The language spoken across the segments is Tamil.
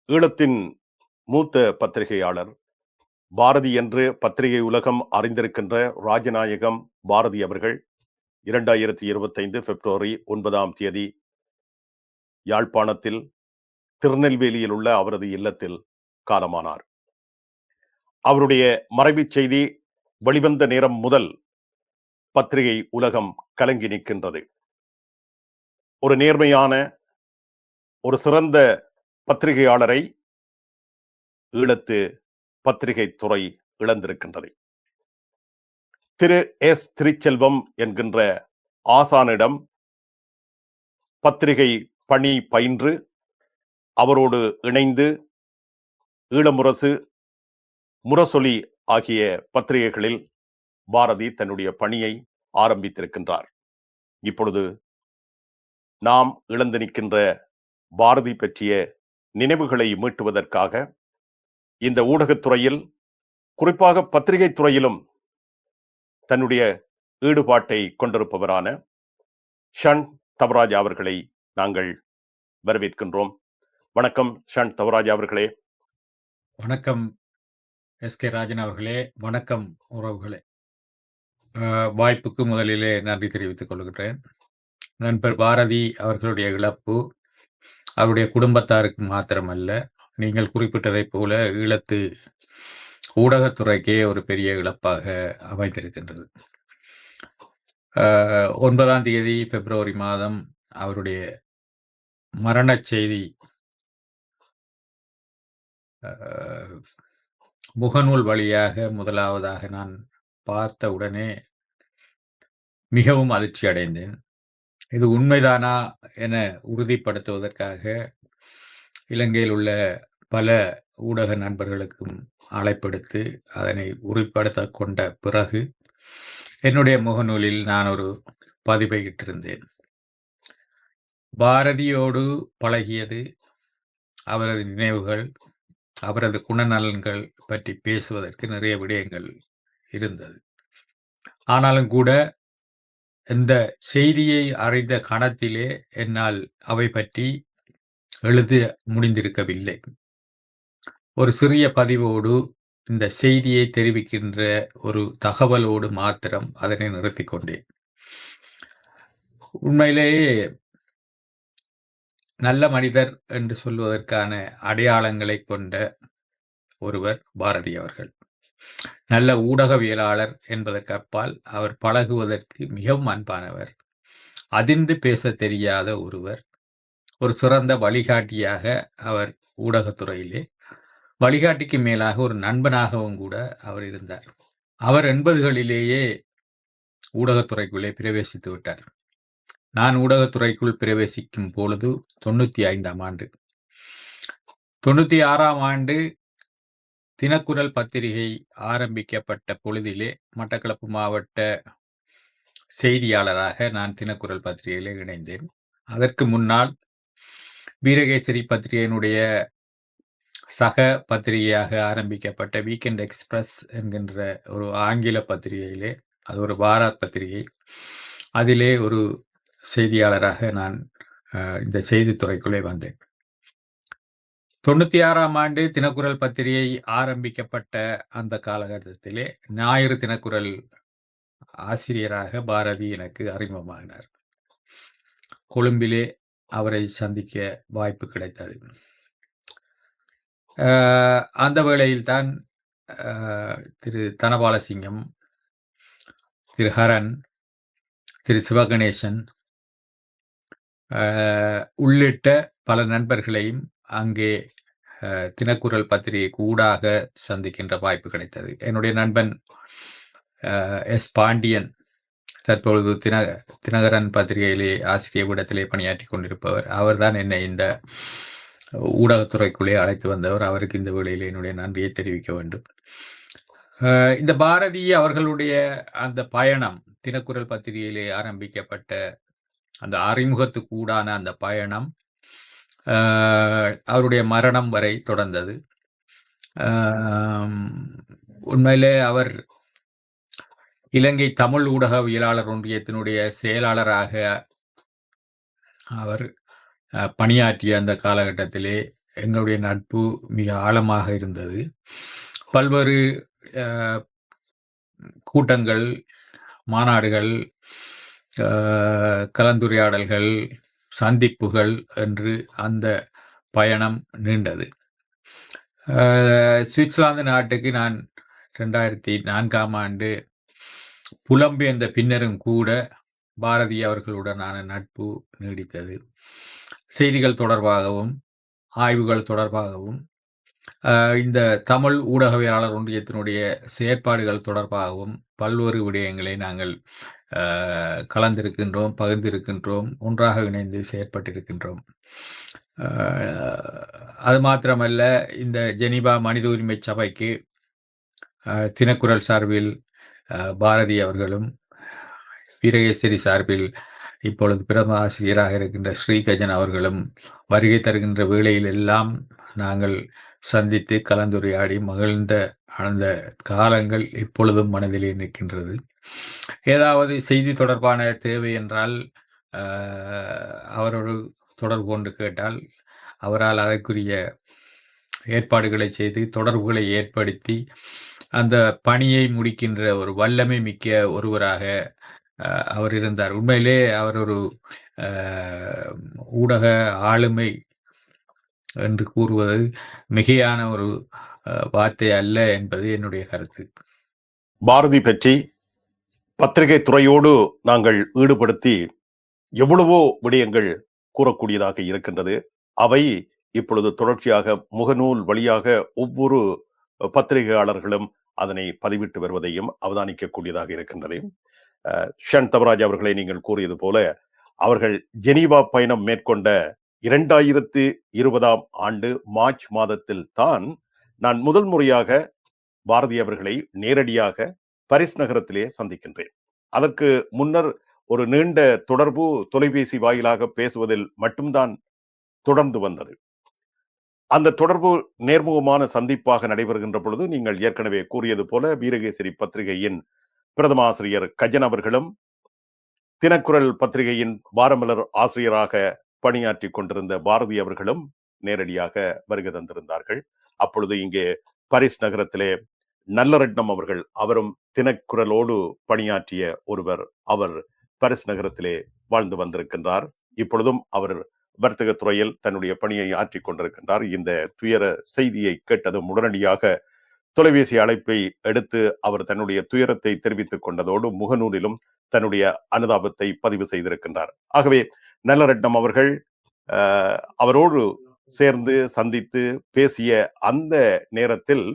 ஈழத்தின் மூத்த பத்திரிகையாளர், பாரதி என்று பத்திரிகை உலகம் அறிந்திருக்கின்ற ராஜநாயகம் பாரதி அவர்கள் 2025 பிப்ரவரி 9 யாழ்ப்பாணத்தில் திருநெல்வேலியில் உள்ள அவரது இல்லத்தில் காலமானார். அவருடைய மறைவுச் செய்தி வெளிவந்த நேரம் முதல் பத்திரிகை உலகம் கலங்கி நிற்கின்றது. ஒரு நேர்மையான, ஒரு சிறந்த பத்திரிகையாளரை ஈழத்து பத்திரிகை துறை இழந்திருக்கின்றது. திரு எஸ் திருச்செல்வம் என்கின்ற ஆசானிடம் பத்திரிகை பணி பயின்று அவரோடு இணைந்து ஈழமுரசு, முரசொலி ஆகிய பத்திரிகைகளில் பாரதி தன்னுடைய பணியை ஆரம்பித்திருக்கின்றார். இப்பொழுது நாம் இழந்து நிற்கின்ற பாரதி பற்றிய நினைவுகளை மீட்டுவதற்காக இந்த ஊடகத்துறையில், குறிப்பாக பத்திரிகை துறையிலும் தன்னுடைய ஈடுபாட்டை கொண்டிருப்பவரான ஷண் தவராஜா அவர்களை நாங்கள் வரவேற்கின்றோம். வணக்கம் ஷண் தவராஜா அவர்களே. வணக்கம் எஸ்.கே. ராஜன் அவர்களே. வணக்கம் உறவுகளே. வாய்ப்புக்கு முதலிலே நன்றி தெரிவித்துக் கொள்கிறேன். நண்பர் பாரதி அவர்களுடைய இழப்பு அவருடைய குடும்பத்தாருக்கு மாத்திரமல்ல, நீங்கள் குறிப்பிட்டதைப் போல ஈழத்து ஊடகத்துறைக்கே ஒரு பெரிய இழப்பாக அமைந்திருக்கின்றது. 9 பிப்ரவரி மாதம் அவருடைய மரணச் செய்தி முகநூல் வழியாக முதலாவதாக நான் பார்த்த உடனே மிகவும் அதிர்ச்சி அடைந்தேன். இது உண்மைதானா என உறுதிப்படுத்துவதற்காக இலங்கையில் உள்ள பல ஊடக நண்பர்களுக்கும் அழைப்படுத்தி அதனை உறுதிப்படுத்த கொண்ட பிறகு என்னுடைய முகநூலில் நான் ஒரு பதிவை இட்டிருந்தேன். பாரதியோடு பழகியது, அவரது நினைவுகள், அவரது குணநலன்கள் பற்றி பேசுவதற்கு நிறைய விடயங்கள் இருந்தது. ஆனாலும் கூட இந்த செய்தியை அறிந்த கணத்திலே என்னால் அவை பற்றி எழுத முடிந்திருக்கவில்லை. ஒரு சிறிய பதிவோடு, இந்த செய்தியை தெரிவிக்கின்ற ஒரு தகவலோடு மாத்திரம் அதனை நிறுத்திக் கொண்டேன். உண்மையிலேயே நல்ல மனிதர் என்று சொல்வதற்கான அடையாளங்களை கொண்ட ஒருவர் பாரதி அவர்கள். நல்ல ஊடகவியலாளர் என்பதற்கு அப்பால் அவர் பழகுவதற்கு மிகவும் அன்பானவர், அதிர்ந்து பேச தெரியாத ஒருவர், ஒரு சிறந்த வழிகாட்டியாக அவர் ஊடகத்துறையிலே, வழிகாட்டிக்கு மேலாக ஒரு நண்பனாகவும் கூட அவர் இருந்தார். அவர் 80களிலேயே ஊடகத்துறைக்குள்ளே பிரவேசித்து விட்டார். நான் ஊடகத்துறைக்குள் பிரவேசிக்கும் பொழுது 95ஆம் ஆண்டு. 96ஆம் ஆண்டு தினக்குரல் பத்திரிகை ஆரம்பிக்கப்பட்ட பொழுதிலே மட்டக்களப்பு மாவட்ட செய்தியாளராக நான் தினக்குரல் பத்திரிகையிலே இணைந்தேன். அதற்கு முன்னால் வீரகேசரி பத்திரிகையினுடைய சக பத்திரிகையாக ஆரம்பிக்கப்பட்ட வீக்கெண்ட் எக்ஸ்பிரஸ் என்கின்ற ஒரு ஆங்கில பத்திரிகையிலே, அது ஒரு வார பத்திரிகை, அதிலே ஒரு செய்தியாளராக நான் இந்த செய்தித்துறைக்குள்ளே வந்தேன். 96ஆம் ஆண்டு தினக்குரல் பத்திரிகை ஆரம்பிக்கப்பட்ட அந்த காலகட்டத்திலே ஞாயிறு தினக்குரல் ஆசிரியராக பாரதி எனக்கு அறிமுகமாகினார். கொழும்பிலே அவரை சந்திக்க வாய்ப்பு கிடைத்தது. அந்த வேளையில்தான் திரு தனபாலசிங்கம், திரு ஹரன், திரு சிவகணேசன் உள்ளிட்ட பல நண்பர்களையும் அங்கே தினக்குரல் பத்திரிகை ஊடாக சந்திக்கின்ற வாய்ப்பு கிடைத்தது. என்னுடைய நண்பன் எஸ். பாண்டியன், தற்பொழுது தினகரன் பத்திரிகையிலே ஆசிரியர் விடத்திலே பணியாற்றி கொண்டிருப்பவர், அவர்தான் என்னை இந்த ஊடகத்துறைக்குள்ளே அழைத்து வந்தவர். அவருக்கு இந்த வேளையில் என்னுடைய நன்றியை தெரிவிக்க வேண்டும். இந்த பாரதி அவர்களுடைய அந்த பயணம், தினக்குரல் பத்திரிகையிலே ஆரம்பிக்கப்பட்ட அந்த அறிமுகத்துக்கு ஊடான அந்த பயணம் அவருடைய மரணம் வரை தொடர்ந்தது. உண்மையிலே அவர் இலங்கை தமிழ் ஊடகவியலாளர் ஒன்றியத்தினுடைய செயலாளராக அவர் பணியாற்றிய அந்த காலகட்டத்திலே எங்களுடைய நட்பு மிக ஆழமாக இருந்தது. பல்வேறு கூட்டங்கள், மாநாடுகள், கலந்துரையாடல்கள், சந்திப்புகள் என்று அந்த பயணம் நீண்டது. சுவிட்சர்லாந்து நாட்டுக்கு நான் 2004ஆம் ஆண்டு புலம்பெயர்ந்த பின்னரும் கூட பாரதி அவர்களுடனான நட்பு நீடித்தது. செய்திகள் தொடர்பாகவும், ஆய்வுகள் தொடர்பாகவும், இந்த தமிழ் ஊடகவியலாளர் ஒன்றியத்தினுடைய செயற்பாடுகள் தொடர்பாகவும் பல்வேறு விடயங்களை நாங்கள் கலந்திருக்கின்றோம், பகிர்ந்திருக்கின்றோம், ஒன்றாக இணைந்து செயற்பட்டிருக்கின்றோம். அது மாத்திரமல்ல, இந்த ஜெனீவா மனித உரிமை சபைக்கு தினக்குரல் சார்பில் பாரதி அவர்களும், வீரகேசரி சார்பில் இப்பொழுது பிரதம ஆசிரியராக இருக்கின்ற ஸ்ரீகஜன் அவர்களும் வருகை தருகின்ற வேளையில் எல்லாம் நாங்கள் சந்தித்து கலந்துரையாடி மகிழ்ந்த அந்த காலங்கள் இப்பொழுதும் மனதிலே நிற்கின்றது. ஏதாவது செய்தி தொடர்பான தேவை என்றால் அவரோடு தொடர்பு கொண்டு கேட்டால் அவரால் அதற்குரிய ஏற்பாடுகளை செய்து தொடர்புகளை ஏற்படுத்தி அந்த பணியை முடிக்கின்ற ஒரு வல்லமை மிக்க ஒருவராக அவர் இருந்தார். உண்மையிலே அவர் ஒரு ஊடக ஆளுமை என்று கூறுவது மிகையான ஒரு வார்த்தை அல்ல என்பது என்னுடைய கருத்து. பாரதி பற்றி பத்திரிகை துறையோடு நாங்கள் ஈடுபடுத்தி எவ்வளவோ விடயங்கள் கூறக்கூடியதாக இருக்கின்றது. அவை இப்பொழுது தொடர்ச்சியாக முகநூல் வழியாக ஒவ்வொரு பத்திரிகையாளர்களும் அதனை பதிவிட்டு வருவதையும் அவதானிக்கக்கூடியதாக இருக்கின்றது. ஷன் தவராஜ் அவர்களை நீங்கள் கூறியது போல அவர்கள் ஜெனீவா பயணம் மேற்கொண்ட 2020ஆம் ஆண்டு மார்ச் மாதத்தில் தான் நான் முதல் முறையாக பாரதி அவர்களை நேரடியாக பாரிஸ் நகரத்திலே சந்திக்கின்றேன். அதற்கு முன்னர் ஒரு நீண்ட தொடர்பு தொலைபேசி வாயிலாக பேசுவதில் மட்டும்தான் தொடர்ந்து வந்தது. அந்த தொடர்பு நேர்முகமான சந்திப்பாக நடைபெறுகின்ற பொழுது நீங்கள் ஏற்கனவே கூறியது போல வீரகேசரி பத்திரிகையின் பிரதம ஆசிரியர் கஜன் அவர்களும் தினக்குரல் பத்திரிகையின் வாரமலர் ஆசிரியராக பணியாற்றி கொண்டிருந்த பாரதி அவர்களும் நேரடியாக வருகை தந்திருந்தார்கள். அப்பொழுது இங்கே பாரிஸ் நகரத்திலே நல்லரட்னம் அவர்கள், அவரும் தினக்குரலோடு பணியாற்றிய ஒருவர், அவர் பாரிஸ் நகரத்திலே வாழ்ந்து வந்திருக்கின்றார். இப்பொழுதும் அவர் வர்த்தக துறையில் தன்னுடைய பணியை ஆற்றிக் கொண்டிருக்கின்றார். இந்த துயர செய்தியை கேட்டதும் உடனடியாக தொலைபேசி அழைப்பை எடுத்து அவர் தன்னுடைய துயரத்தை தெரிவித்துக் கொண்டதோடு முகநூலிலும் தன்னுடைய அனுதாபத்தை பதிவு செய்திருக்கின்றார். ஆகவே நல்லரட்னம் அவர்கள் அவரோடு சேர்ந்து சந்தித்து பேசிய அந்த நேரத்தில்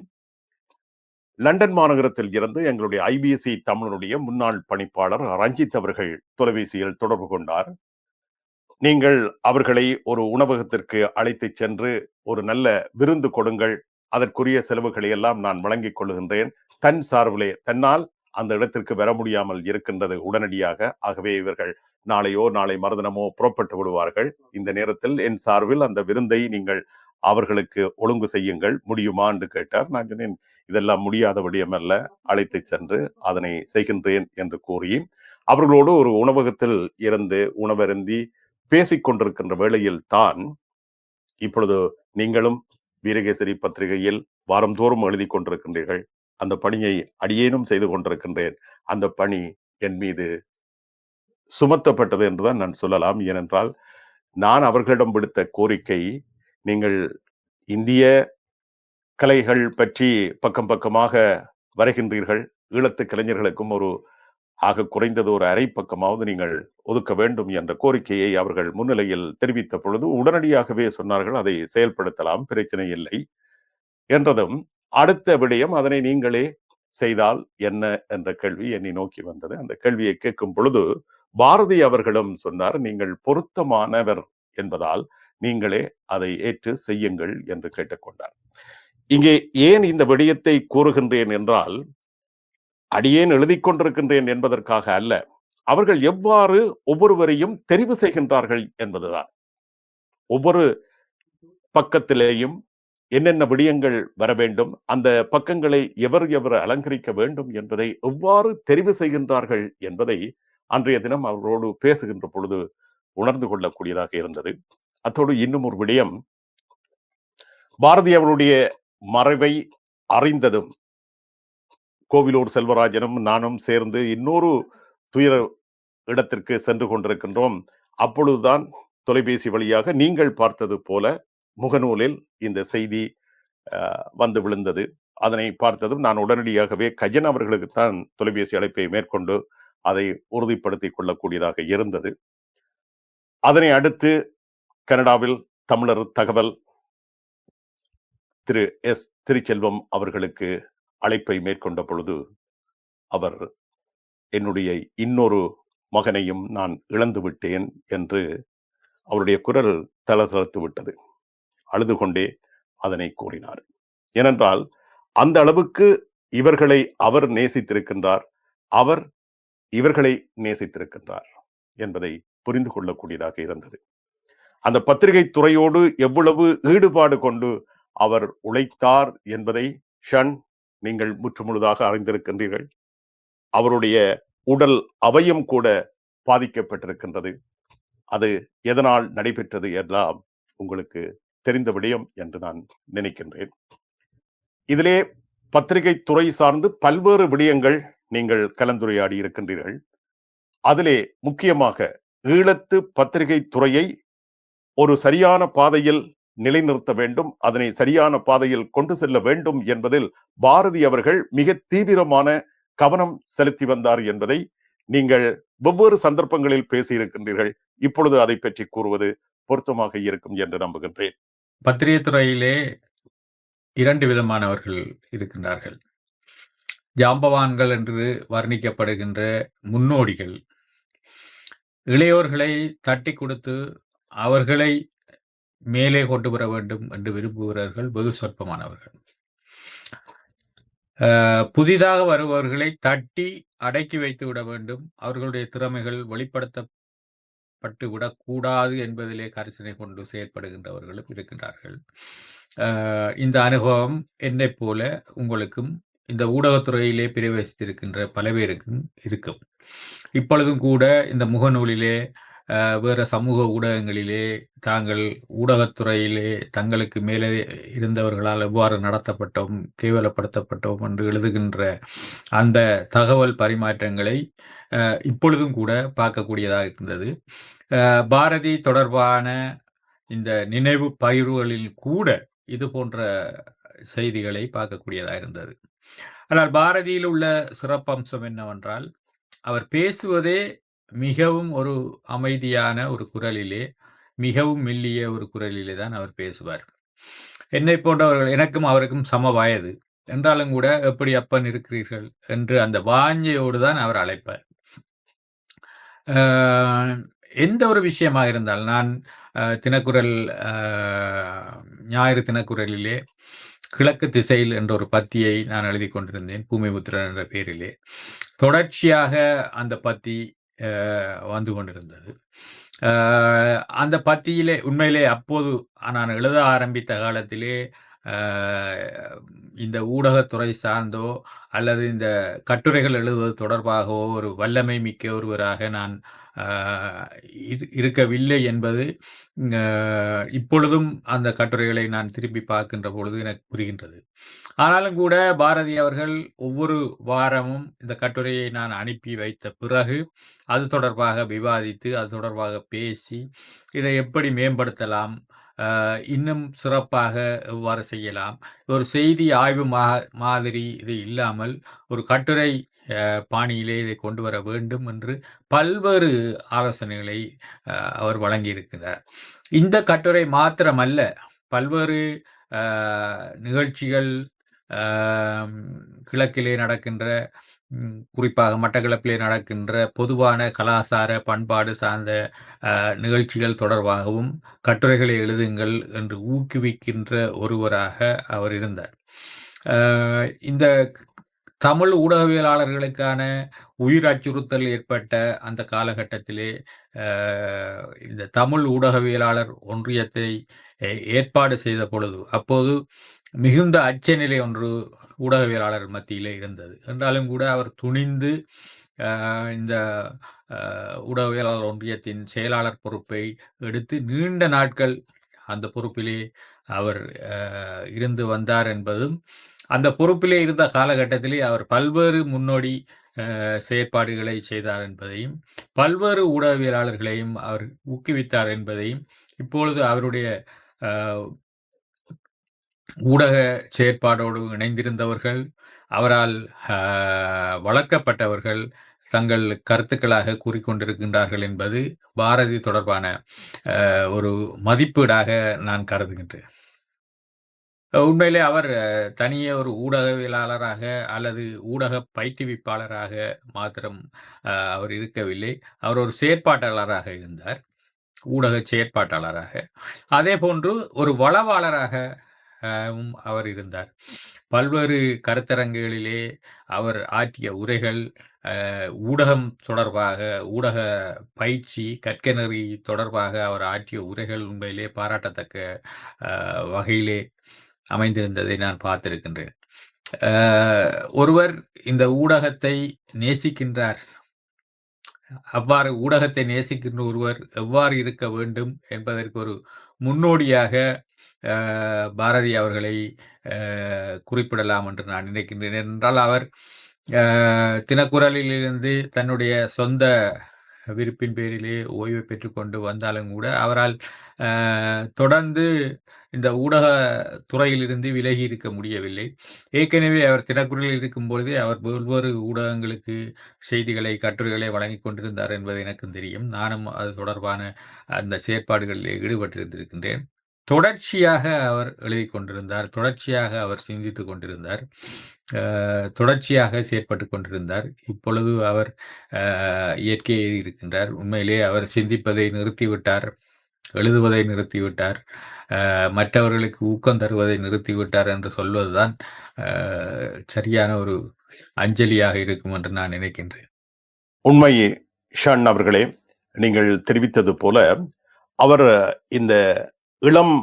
லண்டன் மாநகரத்தில் இருந்து எங்களுடைய ஐபிசி தமிழனுடைய முன்னாள் பணிப்பாளர் ரஞ்சித் அவர்கள் தொலைபேசியில் தொடர்பு கொண்டார். நீங்கள் அவர்களை ஒரு உணவகத்திற்கு அழைத்து சென்று ஒரு நல்ல விருந்து கொடுங்கள், அதற்குரிய செலவுகளை எல்லாம் நான் வழங்கிக் கொள்கின்றேன். தன் சார்பிலே தன்னால் அந்த இடத்திற்கு வர முடியாமல் இருக்கின்றது உடனடியாக. ஆகவே இவர்கள் நாளையோ நாளை மறுதினமோ புறப்பட்டு விடுவார்கள். இந்த நேரத்தில் என் சார்பில் அந்த விருந்தை நீங்கள் அவர்களுக்கு ஒழுங்கு செய்யுங்கள், முடியுமா என்று கேட்டார். நான் சொன்னேன், இதெல்லாம் முடியாத விடயமல்ல, அழைத்து சென்று அதனை செய்கின்றேன் என்று கூறி அவர்களோடு ஒரு உணவகத்தில் இருந்து உணவருந்தி பேசிக் கொண்டிருக்கின்ற வேளையில் தான் இப்பொழுது நீங்களும் வீரகேசரி பத்திரிகையில் வாரந்தோறும் எழுதி கொண்டிருக்கின்றீர்கள். அந்த பணியை அடியேனும் செய்து கொண்டிருக்கின்றேன். அந்த பணி என் மீது சுமத்தப்பட்டது என்றுதான் நான் சொல்லலாம். ஏனென்றால் நான் அவர்களிடம் விடுத்த கோரிக்கை, நீங்கள் இந்திய கலைகள் பற்றி பக்கம் பக்கமாக வரைகின்றீர்கள், ஈழத்து கலைஞர்களுக்கும் ஒரு ஆக குறைந்தது ஒரு அரை பக்கமாவது நீங்கள் ஒதுக்க வேண்டும் என்ற கோரிக்கையை அவர்கள் முன்னிலையில் தெரிவித்த பொழுது உடனடியாகவே சொன்னார்கள், அதை செயல்படுத்தலாம், பிரச்சனை இல்லை என்றதும் அடுத்த விடயம், அதனை நீங்களே செய்தால் என்ன என்ற கேள்வி என்னை நோக்கி வந்தது. அந்த கேள்வியை கேட்கும் பொழுது பாரதி அவர்களும் சொன்னார், நீங்கள் பொருத்தமானவர் என்பதால் நீங்களே அதை ஏற்று செய்யுங்கள் என்று கேட்டுக்கொண்டார். இங்கே ஏன் இந்த விடயத்தை கூறுகின்றேன் என்றால், அடியேன் எழுதி கொண்டிருக்கின்றேன் என்பதற்காக அல்ல, அவர்கள் எவ்வாறு ஒவ்வொருவரையும் தெரிவு செய்கின்றார்கள் என்பதுதான். ஒவ்வொரு பக்கத்திலேயும் என்னென்ன விடயங்கள் வர வேண்டும், அந்த பக்கங்களை எவர் அலங்கரிக்க வேண்டும் என்பதை எவ்வாறு தெரிவு செய்கின்றார்கள் என்பதை அன்றைய தினம் அவர்களோடு பேசுகின்ற பொழுது உணர்ந்து கொள்ளக்கூடியதாக இருந்தது. அத்தோடு இன்னும் ஒரு விடயம், பாரதி அவருடைய மறைவை அறிந்ததும் கோவிலூர் செல்வராஜனும் நானும் சேர்ந்து இன்னொரு துயர இடத்திற்கு சென்று கொண்டிருக்கின்றோம். அப்பொழுதுதான் தொலைபேசி வழியாக நீங்கள் பார்த்தது போல முகநூலில் இந்த செய்தி வந்து விழுந்தது. அதனை பார்த்ததும் நான் உடனடியாகவே கஜன் அவர்களுக்குத்தான் தொலைபேசி அழைப்பை மேற்கொண்டு அதை உறுதிப்படுத்திக் கொள்ளக்கூடியதாக இருந்தது. அதனை அடுத்து கனடாவில் தமிழர் தகவல் திரு எஸ் திருச்செல்வம் அவர்களுக்கு அழைப்பை மேற்கொண்ட பொழுது அவர் என்னுடைய இன்னொரு மகனையும் நான் இழந்து விட்டேன் என்று அவருடைய குரல் தளதளத்து விட்டது. அழுது கொண்டே அதனை கூறினார். ஏனென்றால் அந்த அளவுக்கு இவர்களை அவர் நேசித்திருக்கின்றார், அவர் இவர்களை நேசித்திருக்கின்றார் என்பதை புரிந்து கொள்ளக்கூடியதாக இருந்தது. அந்த பத்திரிகை துறையோடு எவ்வளவு ஈடுபாடு கொண்டு அவர் உழைத்தார் என்பதை ஷன் நீங்கள் முற்றுமுழுதாக அறிந்திருக்கின்றீர்கள். அவருடைய உடல் அவயம் கூட பாதிக்கப்பட்டிருக்கின்றது. அது எதனால் நடைபெற்றது எல்லாம் உங்களுக்கு தெரிந்த விடயம் என்று நான் நினைக்கின்றேன். இதிலே பத்திரிகை துறை சார்ந்து பல்வேறு விடயங்கள் நீங்கள் கலந்துரையாடி இருக்கின்றீர்கள். அதிலே முக்கியமாக ஈழத்து பத்திரிகை துறையை ஒரு சரியான பாதையில் நிலைநிறுத்த வேண்டும், அதனை சரியான பாதையில் கொண்டு செல்ல வேண்டும் என்பதில் பாரதி அவர்கள் மிக தீவிரமான கவனம் செலுத்தி வந்தார் என்பதை நீங்கள் வெவ்வேறு சந்தர்ப்பங்களில் பேசியிருக்கின்றீர்கள். இப்பொழுது அதை பற்றி கூறுவது பொருத்தமாக இருக்கும் என்று நம்புகின்றேன். பத்திரிகை துறையிலே 2 விதமானவர்கள் இருக்கின்றார்கள். ஜாம்பவான்கள் என்று வர்ணிக்கப்படுகின்ற முன்னோடிகள், இளையோர்களை தட்டி கொடுத்து அவர்களை மேலே கொண்டு வர வேண்டும் என்று விரும்புகிறவர்கள் வெகு சொற்பமானவர்கள். புதிதாக வருபவர்களை தட்டி அடக்கி வைத்து விட வேண்டும், அவர்களுடைய திறமைகள் வெளிப்படுத்தப்பட்டு விடக்கூடாது என்பதிலே கரிசனை கொண்டு செயல்படுகின்றவர்களும் இருக்கின்றார்கள். இந்த அனுபவம் என்னைப் போல உங்களுக்கும் இந்த ஊடகத்துறையிலே பிரவேசித்திருக்கின்ற பல பேருக்கும் இருக்கும். இப்பொழுதும் கூட இந்த முகநூலிலே வேற சமூக ஊடகங்களிலே தாங்கள் ஊடகத்துறையிலே தங்களுக்கு மேலே இருந்தவர்களால் எவ்வாறு நடத்தப்பட்டோம், கேவலப்படுத்தப்பட்டோம் என்று எழுதுகின்ற அந்த தகவல் பரிமாற்றங்களை இப்பொழுதும் கூட பார்க்கக்கூடியதாக இருந்தது. பாரதி தொடர்பான இந்த நினைவு பகிர்வுகளில் கூட இது போன்ற செய்திகளை பார்க்கக்கூடியதாக இருந்தது. ஆனால் பாரதியில் உள்ள சிறப்பம்சம் என்னவென்றால், அவர் பேசுவதே மிகவும் ஒரு அமைதியான ஒரு குரலிலே, மிகவும் மெல்லிய ஒரு குரலிலே தான் அவர் பேசுவார். என்னை போன்றவர்கள், எனக்கும் அவருக்கும் சம வயது என்றாலும் கூட, எப்படி அப்பன் இருக்கிறீர்கள் என்று அந்த வாஞ்சையோடு தான் அவர் அழைப்பார். எந்த ஒரு விஷயமாக இருந்தால், நான் தினக்குரல் ஞாயிறு தினக்குரலிலே கிழக்கு திசையில் என்ற ஒரு பத்தியை நான் எழுதி கொண்டிருந்தேன், பூமிபுத்திரன் என்ற பெயரிலே. தொடர்ச்சியாக அந்த பத்தி வந்து கொண்டிருந்தது. அந்த பத்தியிலே உண்மையிலே அப்போது நான் எழுத ஆரம்பித்த காலத்திலே இந்த ஊடகத்துறை சார்ந்தோ அல்லது இந்த கட்டுரைகள் எழுதுவது தொடர்பாகவோ ஒரு வல்லமை மிக்க ஒருவராக நான் இருக்கவில்லை என்பது இப்பொழுதும் அந்த கட்டுரைகளை நான் திரும்பி பார்க்கின்ற பொழுது எனக்கு புரிகின்றது. ஆனாலும் கூட பாரதி அவர்கள் ஒவ்வொரு வாரமும் இந்த கட்டுரையை நான் அனுப்பி வைத்த பிறகு அது தொடர்பாக விவாதித்து, அது தொடர்பாக பேசி, இதை எப்படி மேம்படுத்தலாம், இன்னும் சிறப்பாக எவ்வாறு செய்யலாம், ஒரு செய்தி ஆய்வு மாதிரி இது இல்லாமல் ஒரு கட்டுரை பாணியிலே இதை கொண்டு வர வேண்டும் என்று பல்வேறு ஆலோசனைகளை அவர் வழங்கியிருக்கிறார். இந்த கட்டுரை மாத்திரமல்ல, பல்வேறு நிகழ்ச்சிகள் கிழக்கிலே நடக்கின்ற, குறிப்பாக மட்டக்களப்பிலே நடக்கின்ற பொதுவான கலாசார பண்பாடு சார்ந்த நிகழ்ச்சிகள் தொடர்பாகவும் கட்டுரைகளை எழுதுங்கள் என்று ஊக்குவிக்கின்ற ஒருவராக அவர் இருந்தார். இந்த தமிழ் ஊடகவியலாளர்களுக்கான உயிர் அச்சுறுத்தல் ஏற்பட்ட அந்த காலகட்டத்திலே இந்த தமிழ் ஊடகவியலாளர் ஒன்றியத்தை ஏற்பாடு செய்த பொழுது, அப்போது மிகுந்த அச்சநிலை ஒன்று ஊடகவியலாளர் மத்தியிலே இருந்தது. என்றாலும் கூட அவர் துணிந்து இந்த ஊடகவியலாளர் ஒன்றியத்தின் செயலாளர் பொறுப்பை எடுத்து நீண்ட நாட்கள் அந்த பொறுப்பிலே அவர் இருந்து வந்தார் என்பதும், அந்த பொறுப்பிலே இருந்த காலகட்டத்திலே அவர் பல்வேறு முன்னோடி செயற்பாடுகளை செய்தார் என்பதையும், பல்வேறு ஊடகவியலாளர்களையும் அவர் ஊக்குவித்தார் என்பதையும், இப்பொழுது அவருடைய அ ஊடக செயற்பாடோடு இணைந்திருந்தவர்கள், அவரால் அ வளர்க்கப்பட்டவர்கள், தங்கள் கருத்துக்களாக கூறிக்கொண்டிருக்கின்றார்கள் என்பது பாரதி தொடர்பான ஒரு மதிப்பீடாக நான் கருதுகின்றேன். உண்மையிலே அவர் தனியே ஒரு ஊடகவியலாளராக அல்லது ஊடக பயிற்றுவிப்பாளராக மாத்திரம் அவர் இருக்கவில்லை. அவர் ஒரு செயற்பாட்டாளராக இருந்தார். ஊடக செயற்பாட்டாளராக. அதேபோன்று ஒரு வளவாளராக அவர் இருந்தார். பல்வேறு கருத்தரங்குகளிலே அவர் ஆற்றிய உரைகள், ஊடகம் தொடர்பாக, ஊடக பயிற்சி, கற்கநெறி தொடர்பாக அவர் ஆற்றிய உரைகள் உண்மையிலே பாராட்டத்தக்க வகையிலே அமைந்திருந்ததை நான் பார்த்திருக்கின்றேன். ஒருவர் இந்த ஊடகத்தை நேசிக்கின்றார். அவ்வாறு ஊடகத்தை நேசிக்கின்ற ஒருவர் எவ்வாறு இருக்க வேண்டும் என்பதற்கு ஒரு முன்னோடியாக பாரதி அவர்களை குறிப்பிடலாம் என்று நான் நினைக்கின்றேன். என்றால் அவர் தினக்குரலிலிருந்து தன்னுடைய சொந்த விருப்பின் பேரிலே ஓய்வு பெற்றுக்கொண்டு வந்தாலும் கூட அவரால் தொடர்ந்து இந்த ஊடக துறையிலிருந்து விலகி இருக்க முடியவில்லை. ஏற்கனவே அவர் தினக்குரலில் இருக்கும் பொழுதே அவர் வெவ்வேறு ஊடகங்களுக்கு செய்திகளை, கட்டுரைகளை வழங்கிக் கொண்டிருந்தார் என்பது எனக்கும் தெரியும். நானும் அது தொடர்பான அந்த செயற்பாடுகளில் ஈடுபட்டிருந்திருக்கின்றேன். தொடர்ச்சியாக அவர் எழுதிக் கொண்டிருந்தார். தொடர்ச்சியாக அவர் சிந்தித்துக் கொண்டிருந்தார். தொடர்ச்சியாக செயற்பட்டுக் கொண்டிருந்தார். இப்பொழுது அவர் இயற்கையை இருக்கின்றார். உண்மையிலே அவர் சிந்திப்பதை நிறுத்திவிட்டார். எழுதுவதை நிறுத்திவிட்டார். மற்றவர்களுக்கு ஊக்கம் தருவதை நிறுத்திவிட்டார் என்று சொல்வதுதான் சரியான ஒரு அஞ்சலியாக இருக்கும் என்று நான் நினைக்கின்றேன். உண்மை ஷான் அவர்களே, நீங்கள் தெரிவித்தது போல அவர் இந்த இளம்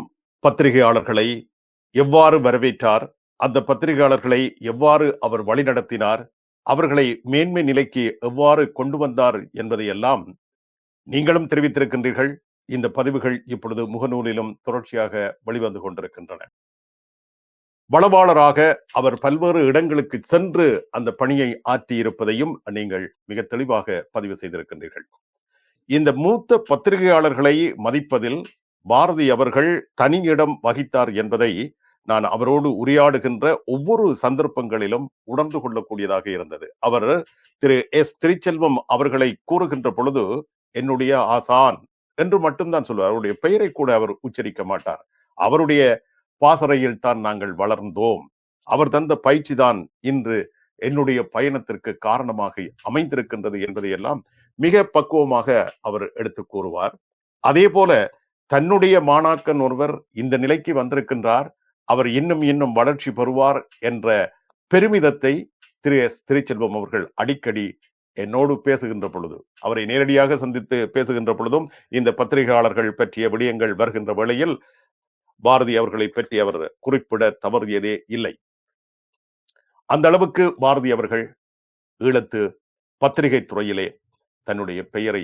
பத்திரிகையாளர்களை எவ்வாறு வரவேற்றார், அந்த பத்திரிகையாளர்களை எவ்வாறு அவர் வழிநடத்தினார், அவர்களை மேன்மை நிலைக்கு எவ்வாறு கொண்டு வந்தார் என்பதையெல்லாம் நீங்களும் தெரிவித்திருக்கின்றீர்கள். இந்த பதிவுகள் இப்பொழுது முகநூலிலும் தொடர்ச்சியாக வெளிவந்து கொண்டிருக்கின்றன. வளவாளராக அவர் பல்வேறு இடங்களுக்கு சென்று அந்த பணியை ஆற்றி இருப்பதையும் நீங்கள் மிக தெளிவாக பதிவு செய்திருக்கின்றீர்கள். இந்த மூத்த பத்திரிகையாளர்களை மதிப்பதில் பாரதி அவர்கள் தனி இடம் வகித்தார் என்பதை நான் அவரோடு உரையாடுகின்ற ஒவ்வொரு சந்தர்ப்பங்களிலும் உணர்ந்து கொள்ளக்கூடியதாக இருந்தது. அவர் திரு எஸ் திருச்செல்வம் அவர்களை கூறுகின்ற பொழுது என்னுடைய ஆசான் என்று மட்டும்தான் சொல்வார். அவருடைய பெயரை கூட அவர் உச்சரிக்க மாட்டார். அவருடைய பாசறையில் தான் நாங்கள் வளர்ந்தோம், அவர் தந்த பயிற்சி தான் இன்று என்னுடைய பயணத்திற்கு காரணமாக அமைந்திருக்கின்றது என்பதையெல்லாம் மிக பக்குவமாக அவர் எடுத்து கூறுவார். அதே போல தன்னுடைய மாணாக்கன் ஒருவர் இந்த நிலைக்கு வந்திருக்கின்றார், அவர் இன்னும் வளர்ச்சி பெறுவார் என்ற பெருமிதத்தை திரு எஸ் திருச்செல்வம் அவர்கள் அடிக்கடி என்னோடு பேசுகின்ற பொழுது, அவரை நேரடியாக சந்தித்து பேசுகின்ற பொழுதும் இந்த பத்திரிகையாளர்கள் பற்றிய விடயங்கள் வருகின்ற வேளையில் பாரதி அவர்களை பற்றி அவர் குறிப்பிட தவறியதே இல்லை. அந்த அளவுக்கு பாரதி அவர்கள் ஈழத்து பத்திரிகை துறையிலே தன்னுடைய பெயரை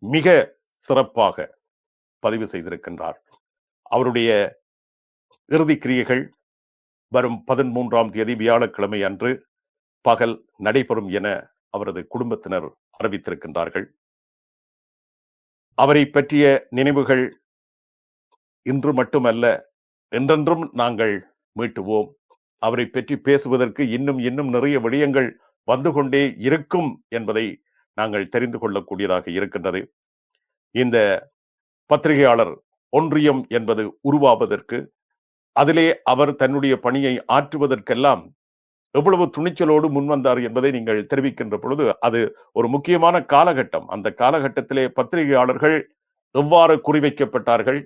மிக சிறப்பாக பதிவு செய்திருக்கின்றார். அவருடைய இறுதி கிரியைகள் வரும் 13ஆம் தேதி வியாழக்கிழமை அன்று பகல் நடைபெறும் என அவரது குடும்பத்தினர் அறிவித்திருக்கின்றார்கள். அவரை பற்றிய நினைவுகள் இன்று மட்டுமல்ல, என்றென்றும் நாங்கள் மீட்டுவோம். அவரை பற்றி பேசுவதற்கு இன்னும் நிறைய விடயங்கள் வந்து கொண்டே இருக்கும் என்பதை நாங்கள் தெரிந்து கொள்ளக்கூடியதாக இருக்கின்றது. இந்த பத்திரிகையாளர் ஒன்றியம் என்பது உருவாவதற்கு, அதிலே அவர் தன்னுடைய பணியை ஆற்றுவதற்கெல்லாம் எவ்வளவு துணிச்சலோடு முன்வந்தார் என்பதை நீங்கள் தெரிவிக்கின்ற பொழுது அது ஒரு முக்கியமான காலகட்டம். அந்த காலகட்டத்திலே பத்திரிகையாளர்கள் எவ்வாறு குறிவைக்கப்பட்டார்கள்,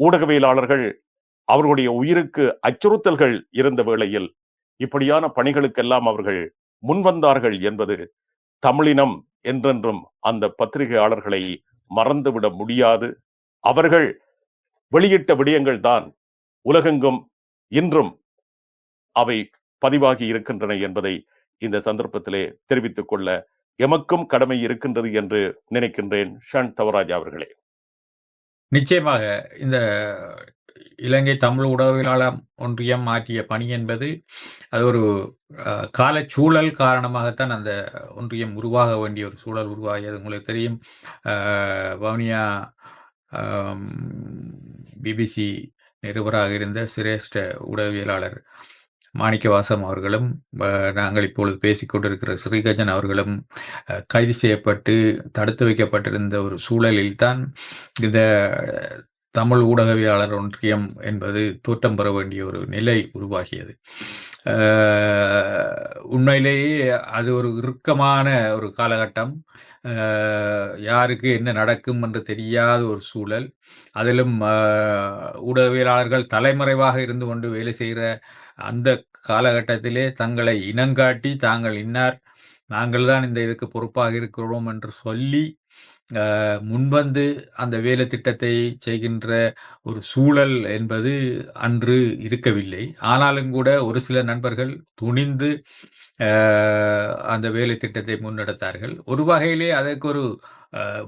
ஊடகவியலாளர்கள் அவர்களுடைய உயிருக்கு அச்சுறுத்தல்கள் இருந்த வேளையில் இப்படியான பணிகளுக்கெல்லாம் அவர்கள் முன்வந்தார்கள் என்பது தமிழினம் என்றென்றும் அந்த பத்திரிகையாளர்களை மறந்துவிட முடியாது. அவர்கள் வெளியிட்ட விடயங்கள் தான் உலகெங்கும் இன்றும் அவை பதிவாகி இருக்கின்றன என்பதை இந்த சந்தர்ப்பத்திலே தெரிவித்துக் கொள்ள எமக்கும் கடமை இருக்கின்றது என்று நினைக்கின்றேன். ஷான் தவராஜா அவர்களே. நிச்சயமாக இந்த இலங்கை தமிழ் ஊடகவியலாளர் ஒன்றியம் ஆற்றிய பணி என்பது அது ஒரு காலச்சூழல் காரணமாகத்தான் அந்த ஒன்றியம் உருவாக வேண்டிய ஒரு சூழல் உருவாகியது. உங்களுக்கு தெரியும், வவுனியா பிபிசி நிருபராக இருந்த சிரேஷ்ட ஊடகவியலாளர் மாணிக்கவாசம் அவர்களும், நாங்கள் இப்பொழுது பேசிக் கொண்டிருக்கிற ஸ்ரீகஜன் அவர்களும் கைது செய்யப்பட்டு தடுத்து வைக்கப்பட்டிருந்த ஒரு சூழலில்தான் இந்த தமிழ் ஊடகவியலாளர் ஒன்றியம் என்பது தோற்றம் பெற வேண்டிய ஒரு நிலை உருவாகியது. உண்மையிலேயே அது ஒரு இறுக்கமான ஒரு காலகட்டம். யாருக்கு என்ன நடக்கும் என்று தெரியாத ஒரு சூழல். அதிலும் ஊடகவியலாளர்கள் தலைமறைவாக இருந்து கொண்டு வேலை செய்கிற அந்த காலகட்டத்திலே தங்களை இனங்காட்டி தாங்கள் இன்னார், நாங்கள் தான் இந்த இதுக்கு பொறுப்பாக இருக்கிறோம் என்று சொல்லி முன்வந்து அந்த வேலை திட்டத்தை செய்கின்ற ஒரு சூழல் என்பது அன்று இருக்கவில்லை. ஆனாலும் கூட ஒரு சில நண்பர்கள் துணிந்து அந்த வேலை திட்டத்தை முன்னெடுத்தார்கள். ஒரு வகையிலே அதற்கு ஒரு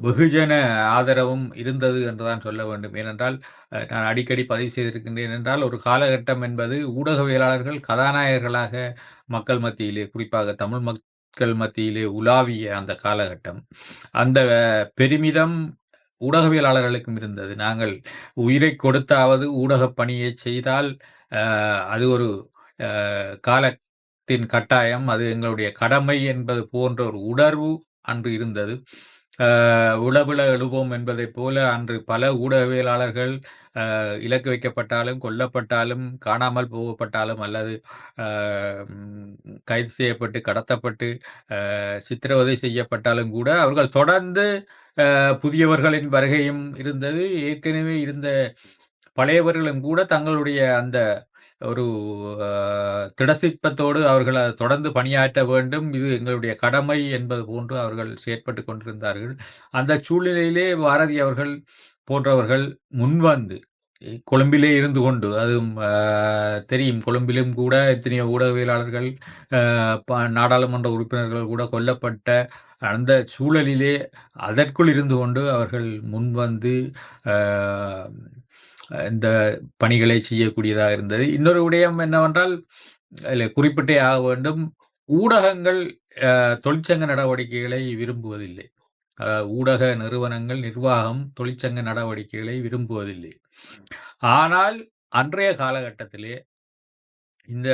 வெகுஜன ஆதரவும் இருந்தது என்றுதான் சொல்ல வேண்டும். ஏனென்றால் நான் அடிக்கடி பதிவு செய்திருக்கின்றேன் என்றால், ஒரு காலகட்டம் என்பது ஊடகவியலாளர்கள் கதாநாயகர்களாக மக்கள் மத்தியிலே, குறிப்பாக தமிழ் மக்கள் மத்தியிலே உலாவிய அந்த காலகட்டம். அந்த பெருமிதம் ஊடகவியலாளர்களுக்கும் இருந்தது. நாங்கள் உயிரை கொடுத்தாவது ஊடகப் பணியை செய்தால் அது ஒரு காலத்தின் கட்டாயம், அது எங்களுடைய கடமை என்பது போன்ற ஒரு உணர்வு அன்று இருந்தது. உளவில எழுவோம் என்பதைப் போல அன்று பல ஊடகவியலாளர்கள் இலக்கு வைக்கப்பட்டாலும், கொல்லப்பட்டாலும், காணாமல் போகப்பட்டாலும், அல்லது கைது செய்யப்பட்டு, கடத்தப்பட்டு, சித்திரவதை செய்யப்பட்டாலும் கூட அவர்கள் தொடர்ந்து புதியவர்களின் வருகையும் இருந்தது. ஏற்கனவே இருந்த பழையவர்களும் கூட தங்களுடைய அந்த ஒரு திடசிற்பத்தோடு அவர்கள் தொடர்ந்து பணியாற்ற வேண்டும், இது எங்களுடைய கடமை என்பது போன்று அவர்கள் செயற்பட்டு கொண்டிருந்தார்கள். அந்த சூழ்நிலையிலே பாரதி அவர்கள் போன்றவர்கள் முன்வந்து கொழும்பிலே இருந்து கொண்டு, அதுவும் தெரியும், கொழும்பிலும் கூட எத்தனையோ ஊடகவியலாளர்கள், நாடாளுமன்ற உறுப்பினர்கள் கூட கொல்லப்பட்ட அந்த சூழலிலே அதற்குள் இருந்து கொண்டு அவர்கள் முன்வந்து இந்த பணிகளை செய்யக்கூடியதாக இருந்தது. இன்னொரு விடயம் என்னவென்றால், அதில் குறிப்பிட்டே ஆக வேண்டும், ஊடகங்கள் தொழிற்சங்க நடவடிக்கைகளை விரும்புவதில்லை. ஊடக நிறுவனங்கள், நிர்வாகம் தொழிற்சங்க நடவடிக்கைகளை விரும்புவதில்லை. ஆனால் அன்றைய காலகட்டத்திலே இந்த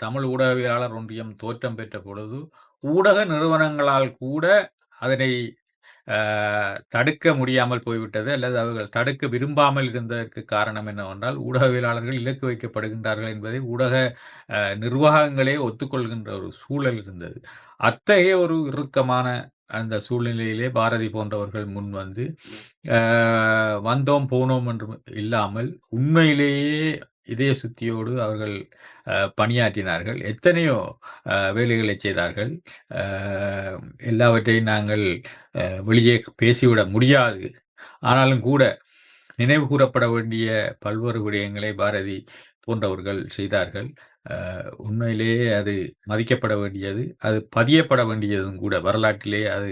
தமிழ் ஊடகவியலாளர் ஒன்றியம் தோற்றம் பெற்ற பொழுது, ஊடக நிறுவனங்களால் கூட அதனை தடுக்க முடியாமல் போய்விட்டது, அல்லது அவர்கள் தடுக்க விரும்பாமல் இருந்ததற்கு காரணம் என்னவென்றால், ஊடகவியலாளர்கள் இலக்கு வைக்கப்படுகின்றார்கள் என்பதை ஊடக நிர்வாகங்களே ஒத்துக்கொள்கின்ற ஒரு சூழல் இருந்தது. அத்தகைய ஒரு இறுக்கமான அந்த சூழ்நிலையிலே பாரதி போன்றவர்கள் முன்வந்து வந்தோம் போனோம் என்று இல்லாமல் உண்மையிலேயே இதய சுத்தியோடு அவர்கள் பணியாற்றினார்கள். எத்தனையோ வேலைகளை செய்தார்கள். எல்லாவற்றையும் நாங்கள் வெளியே பேசிவிட முடியாது. ஆனாலும் கூட நினைவு கூறப்பட வேண்டிய பல்வேறு விடயங்களை பாரதி போன்றவர்கள் செய்தார்கள். உண்மையிலேயே அது மதிக்கப்பட வேண்டியது, அது பதியப்பட வேண்டியதும் கூட. வரலாற்றிலே அது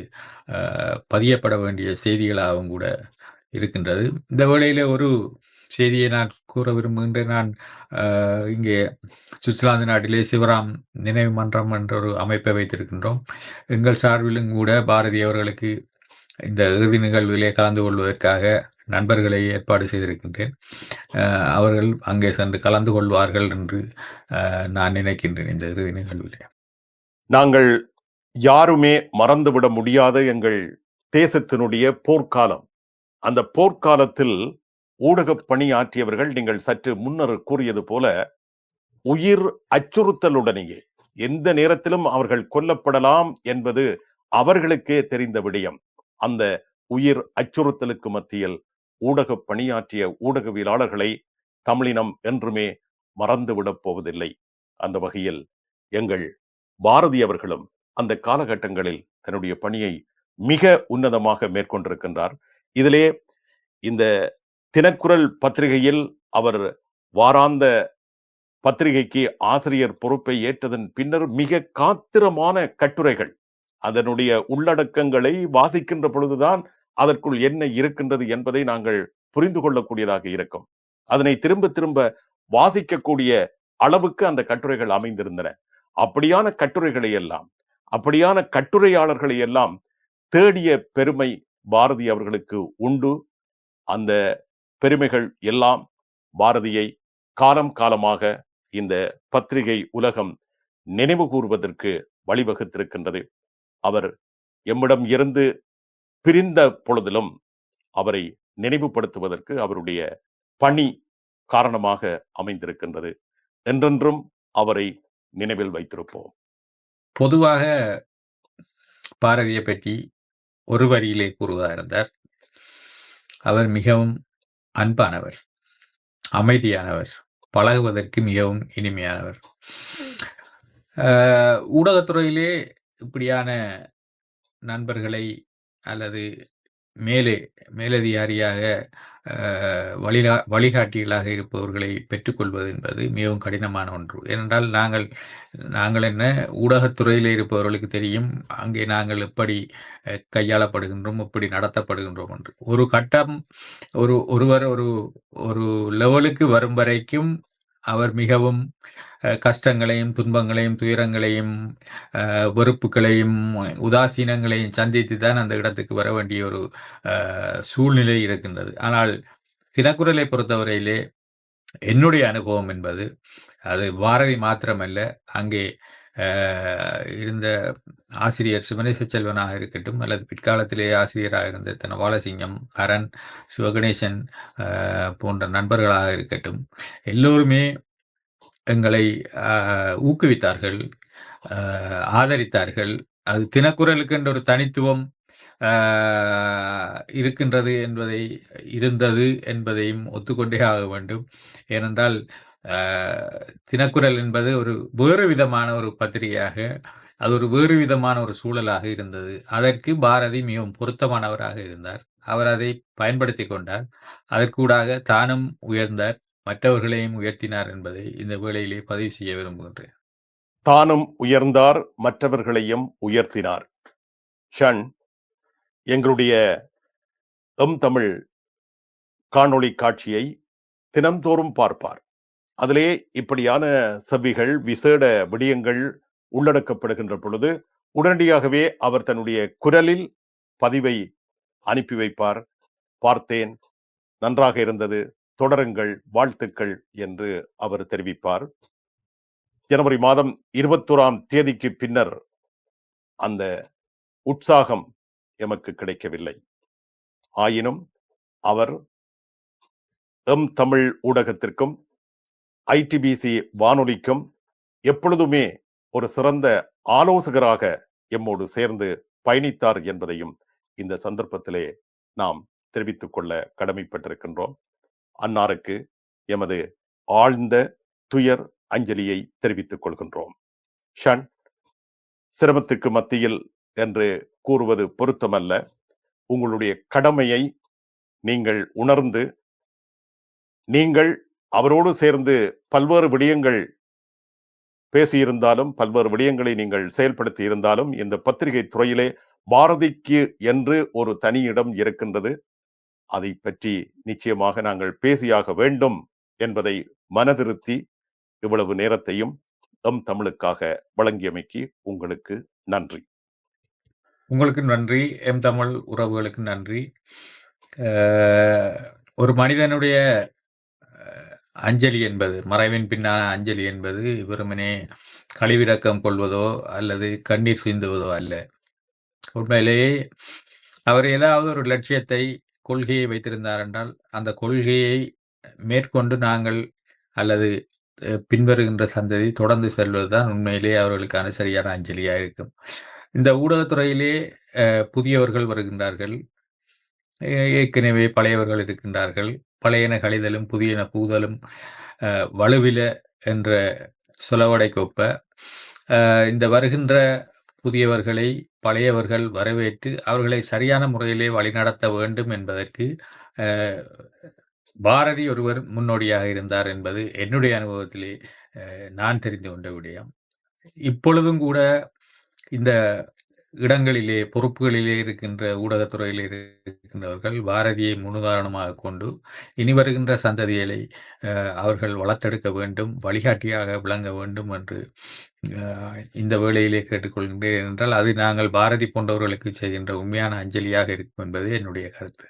பதியப்பட வேண்டிய செய்திகளாகவும் கூட இருக்கின்றது. இந்த வேளையிலே ஒரு செய்தியை நான் கூற விரும்புகின்றேன். நான் இங்கே சுவிட்சர்லாந்து நாட்டிலே சிவராம் நினைவு மன்றம் என்ற ஒரு அமைப்பை வைத்திருக்கின்றோம். எங்கள் சார்பிலும் கூட பாரதி அவர்களுக்கு இந்த இறுதி நிகழ்விலே கலந்து கொள்வதற்காக நண்பர்களை ஏற்பாடு செய்திருக்கின்றேன். அவர்கள் அங்கே சென்று கலந்து கொள்வார்கள் என்று நான் நினைக்கின்றேன். இந்த இறுதி நிகழ்விலே நாங்கள் யாருமே மறந்துவிட முடியாத எங்கள் தேசத்தினுடைய போர்க்காலம். அந்த போர்க்காலத்தில் ஊடகப் பணியாற்றியவர்கள், நீங்கள் சற்று முன்னர் கூறியது போல, உயிர் அச்சுறுத்தலுடனேயே எந்த நேரத்திலும் அவர்கள் கொல்லப்படலாம் என்பது அவர்களுக்கே தெரிந்த விடயம். அந்த உயிர் அச்சுறுத்தலுக்கு மத்தியில் ஊடகப் பணியாற்றிய ஊடகவியலாளர்களை தமிழினம் என்றுமே மறந்துவிடப் போவதில்லை. அந்த வகையில் எங்கள் பாரதி அவர்களும் அந்த காலகட்டங்களில் தன்னுடைய பணியை மிக உன்னதமாக மேற்கொண்டிருக்கின்றார். இதிலே இந்த தினக்குரல் பத்திரிகையில் அவர் வாராந்த பத்திரிகைக்கு ஆசிரியர் பொறுப்பை ஏற்றதன் பின்னர் மிக காத்திரமான கட்டுரைகள், அதனுடைய உள்ளடக்கங்களை வாசிக்கின்ற பொழுதுதான் அதற்குள் என்ன இருக்கின்றது என்பதை நாங்கள் புரிந்து கொள்ளக்கூடியதாக இருக்கும். அதனை திரும்ப திரும்ப வாசிக்கக்கூடிய அளவுக்கு அந்த கட்டுரைகள் அமைந்திருந்தன. அப்படியான கட்டுரைகளை எல்லாம், அப்படியான கட்டுரையாளர்களை எல்லாம் தேடிய பெருமை பாரதி அவர்களுக்கு உண்டு. அந்த பெருமைகள் எல்லாம் பாரதியை காலம் காலமாக இந்த பத்திரிகை உலகம் நினைவு கூறுவதற்கு வழிவகுத்திருக்கின்றது. அவர் எம்மிடம் இருந்து பிரிந்த பொழுதிலும் அவரை நினைவுபடுத்துவதற்கு அவருடைய பணி காரணமாக அமைந்திருக்கின்றது. என்றென்றும் அவரை நினைவில் வைத்திருப்போம். பொதுவாக பாரதியை பற்றி ஒரு வரியிலே கூறுவதாக இருந்தார், அவர் மிகவும் அன்பானவர், அமைதியானவர், பழகுவதற்கு மிகவும் இனிமையானவர். ஊடகத்துறையிலே இப்படியான நண்பர்களை அல்லது மேலதிகாரியாக வழிகாட்டிகளாக இருப்பவர்களை பெற்றுக்கொள்வது என்பது மிகவும் கடினமான ஒன்று. ஏனென்றால் நாங்கள் என்ன ஊடகத்துறையில் இருப்பவர்களுக்கு தெரியும் அங்கே நாங்கள் எப்படி கையாளப்படுகின்றோம், எப்படி நடத்தப்படுகின்றோம் என்று. ஒரு கட்டம் ஒருவர் ஒரு லெவலுக்கு வரும் வரைக்கும் அவர் மிகவும் கஷ்டங்களையும், துன்பங்களையும், துயரங்களையும், வெறுப்புகளையும், உதாசீனங்களையும் சந்தித்து தான் அந்த இடத்துக்கு வர வேண்டிய ஒரு சூழ்நிலை இருக்கின்றது. ஆனால் தினக்குரலை பொறுத்தவரையிலே என்னுடைய அனுபவம் என்பது, அது பாரதி மாத்திரமல்ல, அங்கே இருந்த ஆசிரியர் சிவனேச செல்வனாக இருக்கட்டும், அல்லது பிற்காலத்திலே ஆசிரியராக இருந்த தனபாலசிங்கம், அரண், சிவகணேசன் போன்ற நண்பர்களாக இருக்கட்டும், எல்லோருமே எங்களை ஊக்குவித்தார்கள், ஆதரித்தார்கள். அது தினக்குரலுக்கு என்ற ஒரு தனித்துவம் இருந்தது என்பதையும் ஒத்துக்கொண்டே ஆக வேண்டும். ஏனென்றால் தினக்குரல் என்பது ஒரு வேறு விதமான ஒரு பத்திரிகையாக, அது ஒரு வேறு விதமான ஒரு சூழலாக இருந்தது. அதற்கு பாரதி மிகவும் பொருத்தமானவராக இருந்தார். அவர் அதை பயன்படுத்தி கொண்டார். அதற்கூடாக தானும் உயர்ந்தார், மற்றவர்களையும் உயர்த்தினார் என்பதை இந்த வேளையிலே பதிவு செய்ய விரும்புகின்றேன். தானும் உயர்ந்தார், மற்றவர்களையும் உயர்த்தினார். ஷண் எங்களுடைய தமிழ் காணொளி காட்சியை தினம்தோறும் பார்ப்பார். அதிலே இப்படியான செவிகள், விசேட விடயங்கள் உள்ளடக்கப்படுகின்ற பொழுது உடனடியாகவே அவர் தன்னுடைய குரலில் பதிவை அனுப்பி வைப்பார். பார்த்தேன், நன்றாக இருந்தது, தொடருங்கள், வாழ்த்துக்கள் என்று அவர் தெரிவிப்பார். ஜனவரி மாதம் 21ஆம் தேதிக்கு பின்னர் அந்த உற்சாகம் எமக்கு கிடைக்கவில்லை. ஆயினும் அவர் தமிழ் ஊடகத்திற்கும் ITBC வானொலிக்கும் எப்பொழுதுமே ஒரு சிறந்த ஆலோசகராக எம்மோடு சேர்ந்து பயணித்தார் என்பதையும் இந்த சந்தர்ப்பத்திலே நாம் தெரிவித்துக் கொள்ள கடமைப்பட்டிருக்கின்றோம். அன்னாருக்கு எமது ஆழ்ந்த துயர் அஞ்சலியை தெரிவித்துக் கொள்கின்றோம். ஷன், சிரமத்துக்கு மத்தியில் என்று கூறுவது பொருத்தமல்ல. உங்களுடைய கடமையை நீங்கள் உணர்ந்து, நீங்கள் அவரோடு சேர்ந்து பல்வேறு விடயங்கள் பேசியிருந்தாலும், பல்வேறு விடயங்களை நீங்கள் செயல்படுத்தி இருந்தாலும், இந்த பத்திரிகை துறையிலே பாரதிக்கு என்று ஒரு தனி இடம் இருக்கின்றது. அதை பற்றி நிச்சயமாக நாங்கள் பேசியாக வேண்டும் என்பதை மனதிருத்தி இவ்வளவு நேரத்தையும் தமிழுக்காக வழங்கியமைக்கு உங்களுக்கு நன்றி. உங்களுக்கு நன்றி. தமிழ் உறவுகளுக்கு நன்றி. ஒரு மனிதனுடைய அஞ்சலி என்பது, மறைவின் பின்னான அஞ்சலி என்பது வெறுமனே கழிவிறக்கம் கொள்வதோ அல்லது கண்ணீர் சிந்துவதோ அல்ல. உண்மையிலேயே அவர் ஏதாவது ஒரு லட்சியத்தை, கொள்கையை வைத்திருந்தார் என்றால், அந்த கொள்கையை மேற்கொண்டு நாங்கள் அல்லது பின்வருகின்ற சந்ததி தொடர்ந்து செல்வதுதான் உண்மையிலேயே அவர்களுக்கான சரியான அஞ்சலியாக இருக்கும். இந்த ஊடகத்துறையிலே புதியவர்கள் வருகின்றார்கள், ஏற்கனவே பழையவர்கள் இருக்கின்றார்கள். பழையன கழிதலும் புதியன புகுதலும் வலுவில என்ற சொலவடைக்கொப்ப இந்த வருகின்ற புதியவர்களை பழையவர்கள் வரவேற்று அவர்களை சரியான முறையிலே வழிநடத்த வேண்டும் என்பதற்கு பாரதி ஒருவர் முன்னோடியாக இருந்தார் என்பது என்னுடைய அனுபவத்திலே நான் தெரிந்து கொண்ட விடயம். இப்பொழுதும் கூட இந்த இடங்களிலே பொறுப்புகளிலே இருக்கின்ற ஊடகத்துறையிலே இருக்கின்றவர்கள் பாரதியை முன்னுதாரணமாக கொண்டு இனி வருகின்ற சந்ததிகளை அவர்கள் வளர்த்தெடுக்க வேண்டும், வழிகாட்டியாக விளங்க வேண்டும் என்று இந்த வேளையிலே கேட்டுக்கொள்கின்றேன். என்றால் அது நாங்கள் பாரதி போன்றவர்களுக்கு செய்கின்ற உண்மையான அஞ்சலியாக இருக்கும் என்பது என்னுடைய கருத்து.